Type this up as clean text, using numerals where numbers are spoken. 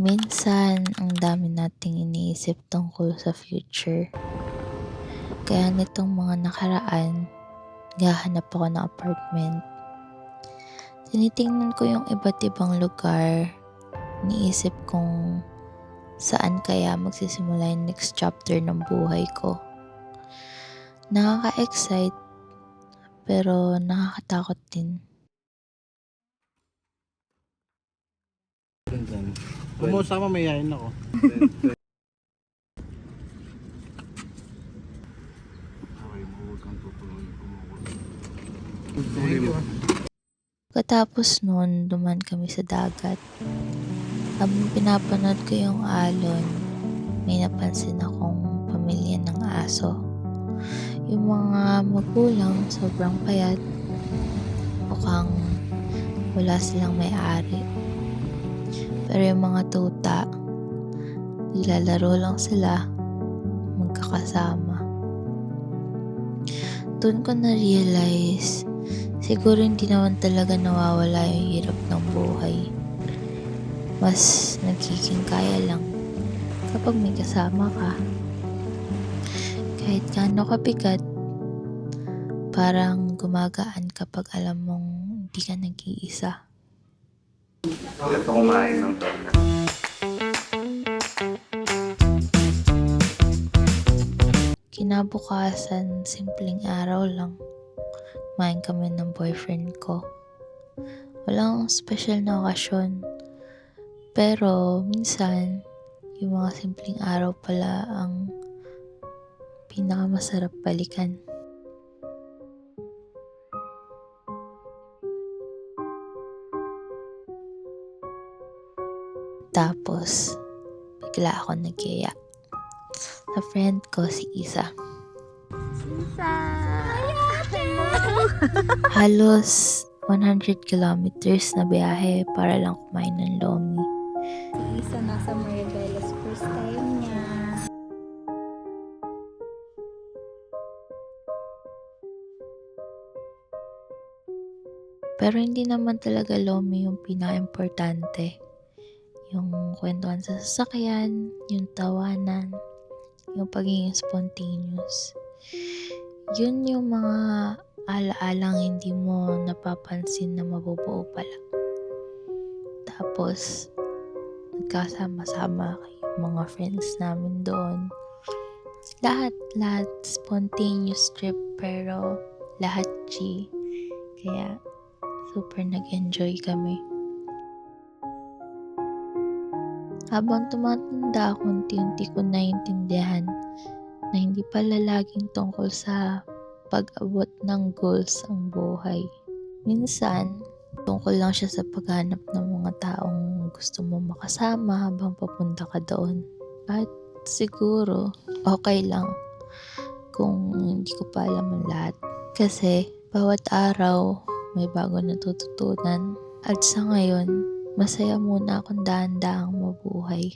Minsan, ang dami nating iniisip tungkol sa future. Kaya nitong mga nakaraan, naghahanap ako ng apartment. Tinitingnan ko yung iba't ibang lugar. Iniisip kong saan kaya magsisimula yung next chapter ng buhay ko. Nakaka-excite, pero nakakatakot din. Kung mo sama, may yain ako. Pagkatapos nun, duman kami sa dagat. Habang pinapanood ko yung alon, may napansin akong pamilya ng aso. Yung mga magulang sobrang payat. Mukhang wala silang may-ari. Pero yung mga tuta, nilalaro lang sila, magkakasama. Doon ko na-realize, siguro hindi naman talaga nawawala yung hirap ng buhay. Mas nagiging kaya lang kapag may kasama ka. Kahit gaano kabigat, parang gumagaan kapag alam mong hindi ka nag-iisa. Ito kumain ng torna. Kinabukasan, simpleng araw lang. Kumain kami ng boyfriend ko. Walang special na okasyon. Pero minsan, yung mga simpleng araw pala ang pinakamasarap balikan. Tapos, bigla ako nagyaya sa friend ko si Isa. Halos 100 kilometers na biyahe para lang kumain ng lomi. Si Isa nasa Maribeles, first time niya. Pero hindi naman talaga lomi yung pinaka-importante. Yung kwentuhan sa sasakyan, yung tawanan, yung pagiging spontaneous. Yun yung mga alaalang hindi mo napapansin na mabubuo pala. Tapos, nagkasama-sama yung mga friends namin doon. Lahat spontaneous trip pero lahat G. Kaya, super nag-enjoy kami. Habang tumatanda ako, unti-unti ko naiintindihan na hindi pala laging tungkol sa pag-abot ng goals ang buhay. Minsan, tungkol lang siya sa paghanap ng mga taong gusto mo makasama habang papunta ka doon. At siguro, okay lang kung hindi ko pa alam ang lahat. Kasi, bawat araw, may bago natututunan. At sa ngayon, masaya muna akong dahan-dahang mabuhay.